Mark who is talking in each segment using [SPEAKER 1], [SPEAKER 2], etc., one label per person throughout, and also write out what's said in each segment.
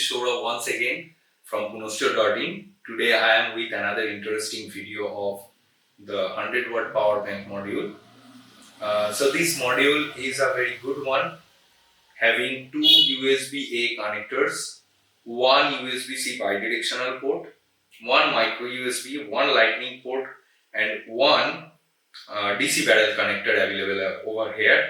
[SPEAKER 1] Saurabh once again from Punoscho Presenting. Today I am with another interesting video of the 100-watt power bank module. So this module is a very good one, having two USB-A connectors, one USB-C bidirectional port, one micro USB, one lightning port, and one DC barrel connector available over here.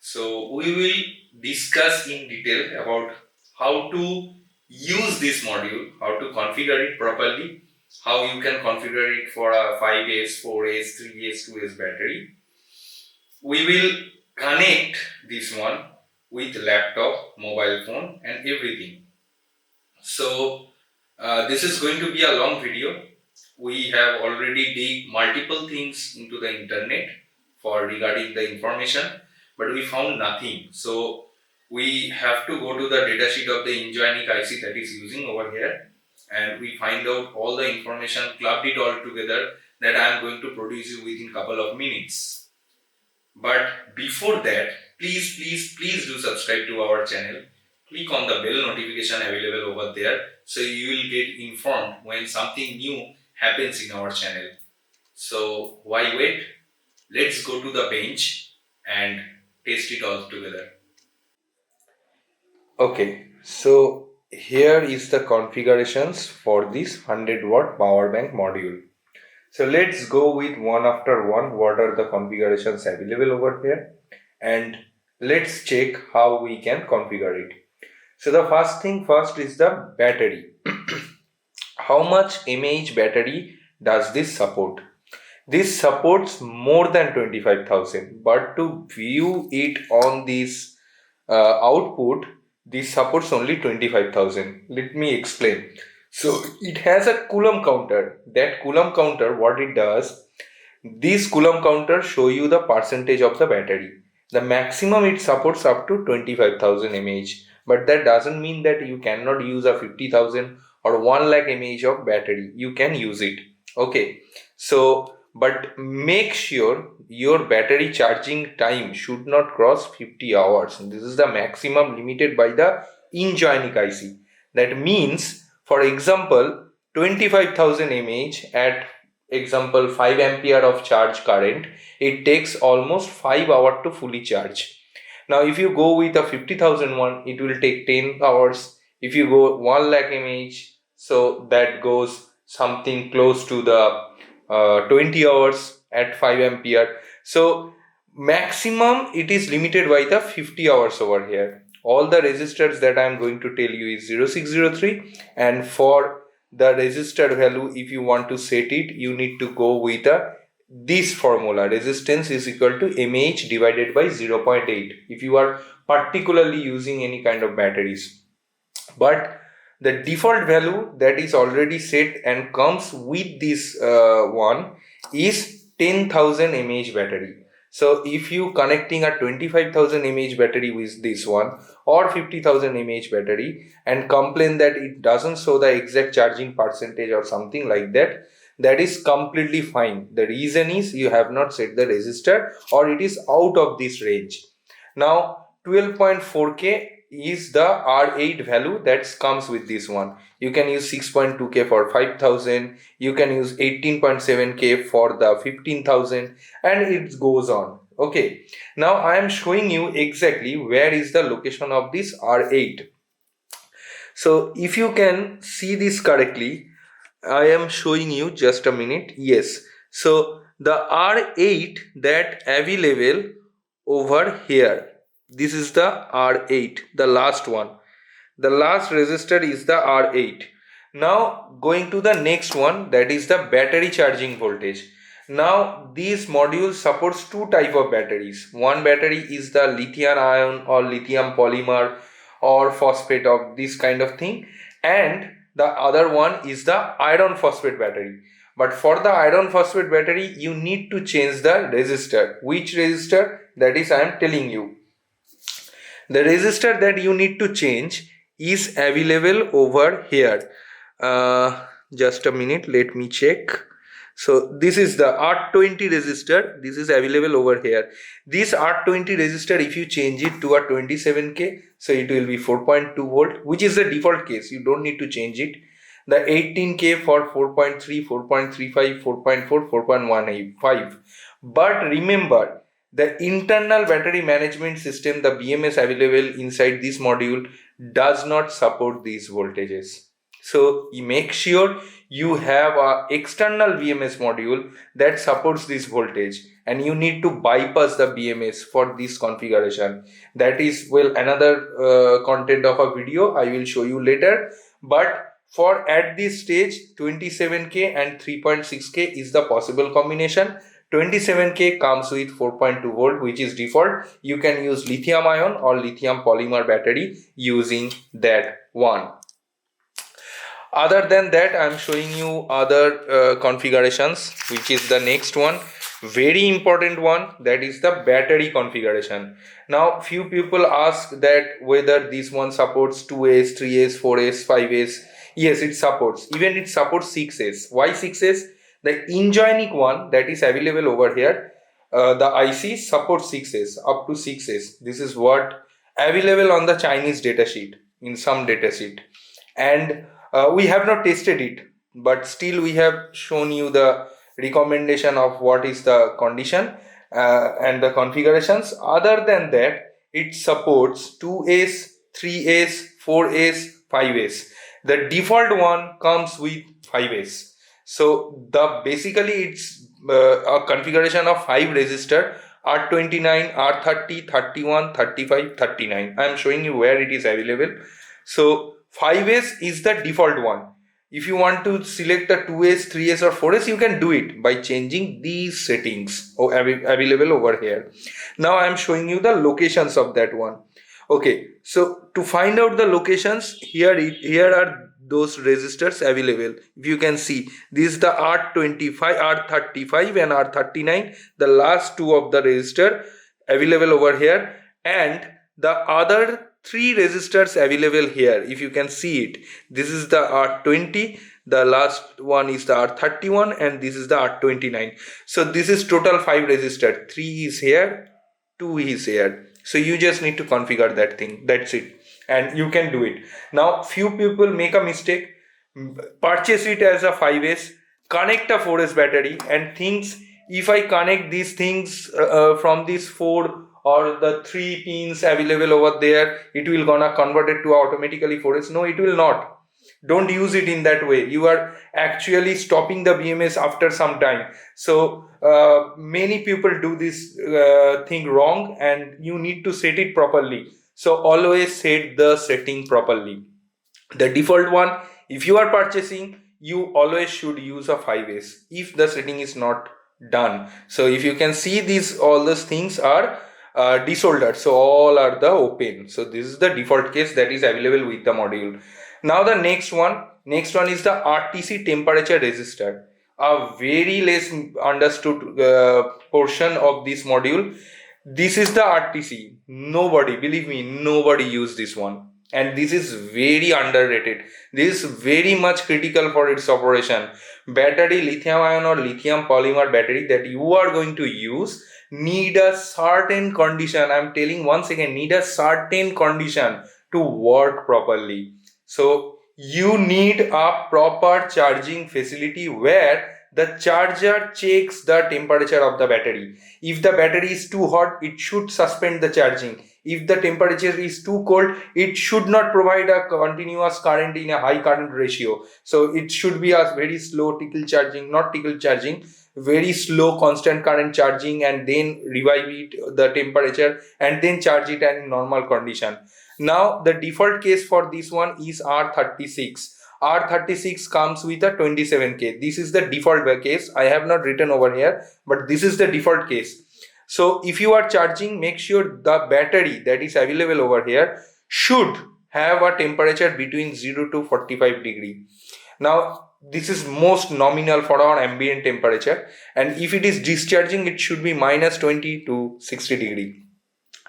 [SPEAKER 1] So we will discuss in detail about how to use this module, how to configure it properly, how you can configure it for a 5S, 4S, 3S, 2S battery. We will connect this one with laptop, mobile phone and everything. So this is going to be a long video. We have already dig multiple things into the internet for regarding the information, but we found nothing. So we have to go to the datasheet of the Enjoynic IC that is using over here, and we find out all the information, clubbed it all together, that I am going to produce you within couple of minutes. But before that, please do subscribe to our channel. Click on the bell notification available over there, so you will get informed when something new happens in our channel. So why wait? Let's go to the bench and test it all together. Okay, so here is the configurations for this 100-watt power bank module. So let's go with one after one. What are the configurations available over here, and let's check how we can configure it. So the first thing first is the battery. How much mAh battery does this support? This supports more than 25,000, but to view it on this output, this supports only 25,000. Let me explain. So it has a coulomb counter. That coulomb counter, what it does, this coulomb counter show you the percentage of the battery. The maximum it supports up to 25,000 mAh, but that doesn't mean that you cannot use a 50,000 or 1 lakh mAh of battery. You can use it. Okay, so but make sure your battery charging time should not cross 50 hours. This is the maximum limited by the Enjoynic IC. That means, for example, 25,000 mAh at example 5 ampere of charge current, it takes almost 5 hours to fully charge. Now if you go with a 50,000 one, it will take 10 hours. If you go 1 lakh mAh, so that goes something close to the 20 hours at 5 ampere. So maximum it is limited by the 50 hours over here. All the resistors that I am going to tell you is 0603, and for the resistor value, if you want to set it, you need to go with this formula. Resistance is equal to mAh divided by 0.8 if you are particularly using any kind of batteries. But the default value that is already set and comes with this one is 10,000 mAh battery. So if you connecting a 25,000 mAh battery with this one or 50,000 mAh battery and complain that it doesn't show the exact charging percentage or something like that, that is completely fine. The reason is you have not set the resistor or it is out of this range. Now 12.4K is the R8 value that comes with this one. You can use 6.2K for 5,000, you can use 18.7K for the 15,000, and it goes on. Okay, now I am showing you exactly where is the location of this R8. So if you can see this correctly, I am showing you, just a minute. Yes, so the R8 that available over here, this is the R8, the last one. The last resistor is the R8. Now going to the next one, that is the battery charging voltage. Now these modules supports two type of batteries. One battery is the lithium ion or lithium polymer or phosphate of this kind of thing, and the other one is the iron phosphate battery. But for the iron phosphate battery, you need to change the resistor. Which resistor? That is I am telling you. The resistor that you need to change is available over here. Just a minute, let me check. So this is the R20 resistor. This is available over here. This R20 resistor, if you change it to a 27K, so it will be 4.2 volt, which is the default case. You don't need to change it. The 18K for 4.3, 4.35, 4.4, 4.15. But remember, the internal battery management system, the BMS available inside this module, does not support these voltages. So you make sure you have a external BMS module that supports this voltage, and you need to bypass the BMS for this configuration. That is, well, another content of a video I will show you later. But for at this stage, 27K and 3.6K is the possible combination. 27K comes with 4.2 volt, which is default. You can use lithium ion or lithium polymer battery using that one. Other than that, I am showing you other configurations, which is the next one, very important one, that is the battery configuration. Now few people ask that whether this one supports 2S, 3S, 4S, 5S. Yes, it supports. Even it supports 6S. Why 6S? The Ingenic one that is available over here, the IC supports 6S, up to 6S. This is what available on the Chinese datasheet, in some datasheet. And we have not tested it, but still we have shown you the recommendation of what is the condition and the configurations. Other than that, it supports 2S, 3S, 4S, 5S. The default one comes with 5S. So the basically it's a configuration of 5 resistor, R29, R30, 31, 35, 39. I am showing you where it is available. So 5S is the default one. If you want to select a 2S, 3S or 4S, you can do it by changing these settings available over here. Now I am showing you the locations of that one. Okay, so to find out the locations, here are those resistors available. If you can see, this is the R25, R35 and R39, the last two of the resistor available over here, and the other 3 resistors available here. If you can see it, this is the R20, the last one is the R31, and this is the R29. So this is total 5 resistor. 3 is here, 2 is here. So you just need to configure that thing. That's it, and you can do it. Now few people make a mistake, purchase it as a 5S, connect a 4S battery, and thinks if I connect these things from these 4 or the 3 pins available over there, it will gonna convert it to automatically 4S. No, it will not. Don't use it in that way. You are actually stopping the BMS after some time. So many people do this thing wrong, and you need to set it properly. So always set the setting properly. The default one, if you are purchasing, you always should use a 5S if the setting is not done. So if you can see, these all those things are desoldered, so all are the open. So this is the default case that is available with the module. Now the next one is the RTC temperature resistor, a very less understood portion of this module. This is the RTC. Nobody, believe me, nobody use this one, and this is very underrated. This is very much critical for its operation. Battery, lithium ion or lithium polymer battery that you are going to use need a certain condition. I'm telling once again, need a certain condition to work properly. So you need a proper charging facility where the charger checks the temperature of the battery. If the battery is too hot, it should suspend the charging. If the temperature is too cold, it should not provide a continuous current in a high current ratio. So it should be a very slow trickle charging, not trickle charging, very slow constant current charging, and then revive it the temperature and then charge it in normal condition. Now the default case for this one is R36. R36 comes with a 27K. This is the default case. I have not written over here, but this is the default case. So if you are charging, make sure the battery that is available over here should have a temperature between 0 to 45 degree. Now this is most nominal for our ambient temperature, and if it is discharging, it should be minus 20 to 60 degree.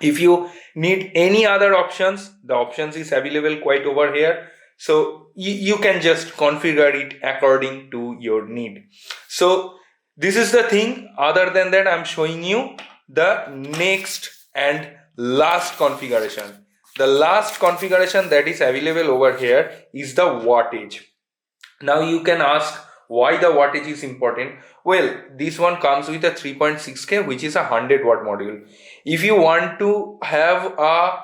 [SPEAKER 1] If you need any other options, the options is available quite over here. So you can just configure it according to your need. So This is the thing. Other than that, I'm showing you the next and last configuration. The last configuration that is available over here is the wattage. Now you can ask why the wattage is important. Well, this one comes with a 3.6K, which is a 100 watt module. If you want to have a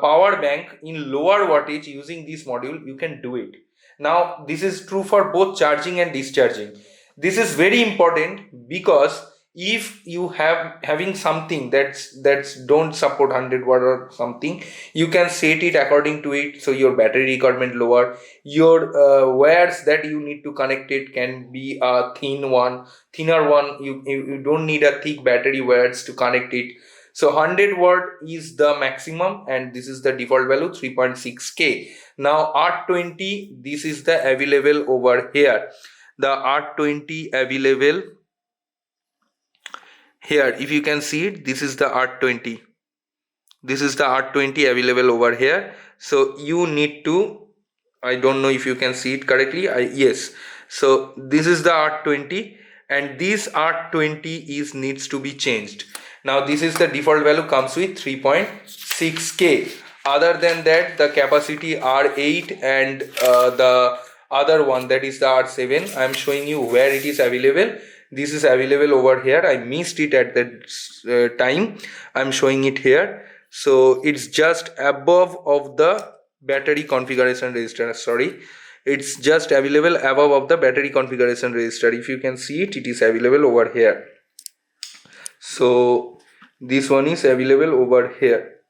[SPEAKER 1] power bank in lower wattage using this module, you can do it. Now this is true for both charging and discharging. This is very important because if you having something that's don't support 100 watt or something, you can set it according to it, so your battery requirement lower. Your wires that you need to connect it can be a thinner one. You don't need a thick battery wires to connect it. So 100 watt is the maximum, and this is the default value 3.6K. Now R20, this is the available over here. The R20 available here, if you can see it, this is the R20. This is the R20 available over here. So you need to, I don't know if you can see it correctly. Yes. So this is the R20, and this R20 is needs to be changed. Now this is the default value, comes with 3.6K. Other than that, the capacity R8 and the other one, that is the R7, I am showing you where it is available. This is available over here. I missed it at that time. I am showing it here. So it's just above of the battery configuration register. Sorry, it's just available above of the battery configuration register. If you can see it, it is available over here. So this one is available over here.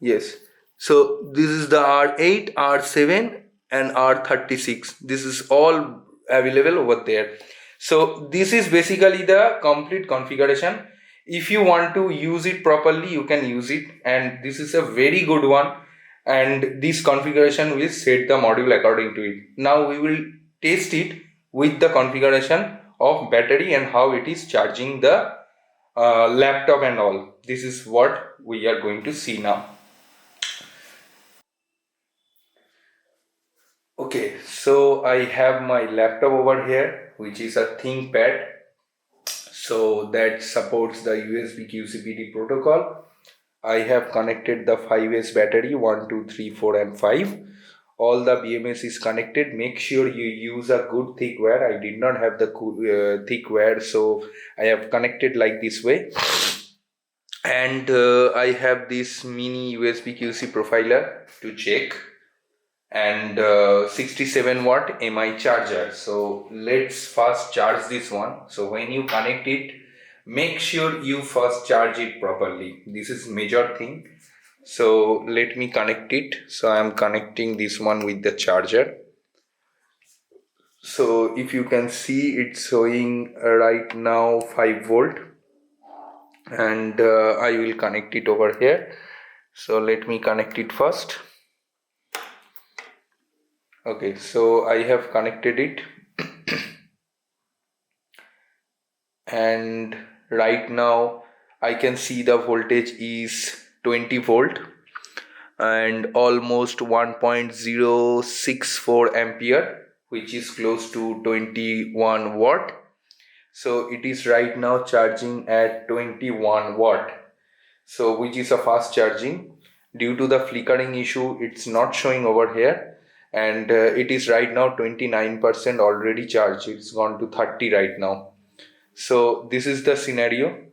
[SPEAKER 1] Yes. So this is the R8, R7 and R36. This is all available over there. So this is basically the complete configuration. If you want to use it properly, you can use it, and this is a very good one, and this configuration will set the module according to it. Now we will test it with the configuration of battery and how it is charging the laptop and all. This is what we are going to see now. Okay, so I have my laptop over here, which is a ThinkPad. So that supports the USB QCPD protocol. I have connected the 5S battery, 1, 2, 3, 4 and 5. All the BMS is connected. Make sure you use a good thick wire. I did not have the thick wire, so I have connected like this way. And I have this mini USB QC profiler to check, and 67 watt MI charger. So let's first charge this one. So when you connect it, make sure you first charge it properly. This is major thing. So let me connect it. So I am connecting this one with the charger. So if you can see, it's showing right now 5 volt, and I will connect it over here. So let me connect it first. Okay, so I have connected it and right now I can see the voltage is 20 volt and almost 1.064 ampere, which is close to 21 watt. So it is right now charging at 21 watt, so which is a fast charging. Due to the flickering issue, it's not showing over here, and it is right now 29% already charged. It's gone to 30 right now. So this is the scenario.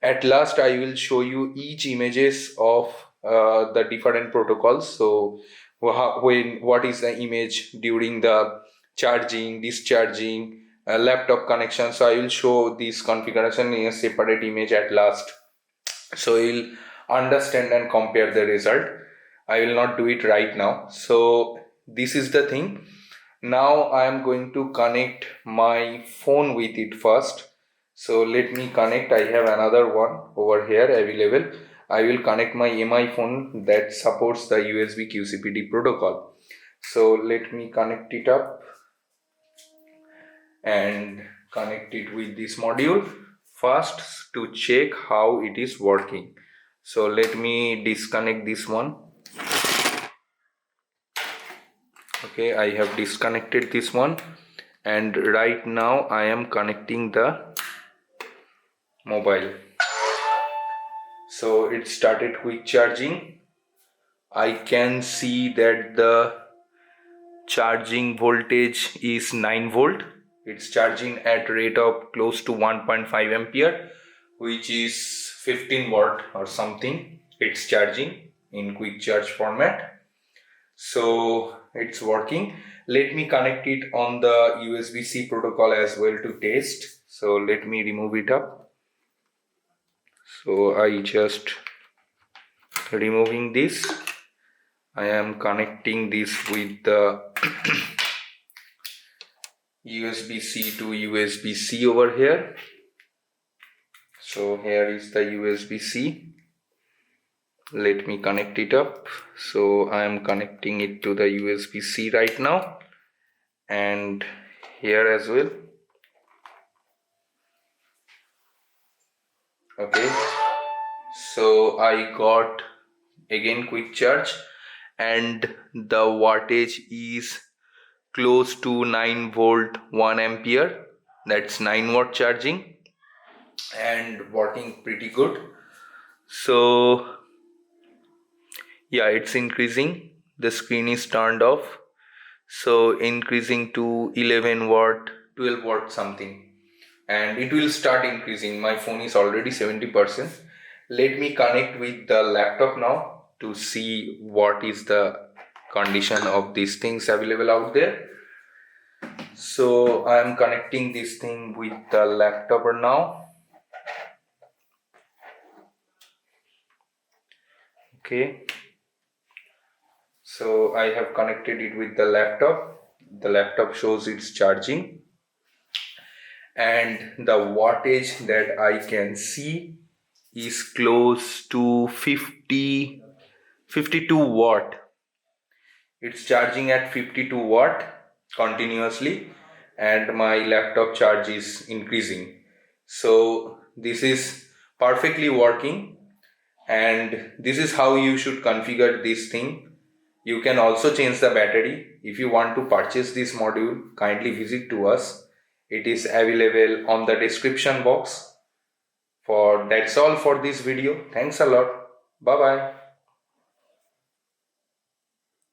[SPEAKER 1] At last I will show you each images of the different protocols. So what is the image during the charging, discharging, laptop connection. So I will show this configuration in a separate image at last, so you'll understand and compare the result. I will not do it right now. So this is the thing. Now I am going to connect my phone with it first. So let me connect. I have another one over here available. I will connect my MI phone that supports the USB QCPD protocol. So let me connect it up and connect it with this module first to check how it is working. So let me disconnect this one. Okay, I have disconnected this one, and right now I am connecting the mobile. So it started quick charging. I can see that the charging voltage is 9 volt. It's charging at rate of close to 1.5 ampere, which is 15 watt or something. It's charging in quick charge format. So it's working. Let me connect it on the USB-C protocol as well to test. So let me remove it up. So I just removing this. I am connecting this with the USB-C to USB-C over here. So here is the USB-C. Let me connect it up. So I am connecting it to the USB-C right now, and here as well. Okay, so I got again quick charge, and the wattage is close to 9 volt 1 ampere. That's 9 watt charging and working pretty good. So yeah, it's increasing. The screen is turned off, so increasing to 11 watt, 12 watt something, and it will start increasing. My phone is already 70%. Let me connect with the laptop now to see what is the condition of these things available out there. So I am connecting this thing with the laptop now. Okay, so I have connected it with the laptop. The laptop shows it's charging, and the wattage that I can see is close to 52 watt. It's charging at 52 watt continuously, and my laptop charge is increasing. So this is perfectly working, and this is how you should configure this thing. You can also change the battery. If you want to purchase this module, kindly visit to us. It is available on the description box. That's all for this video. Thanks a lot. Bye bye.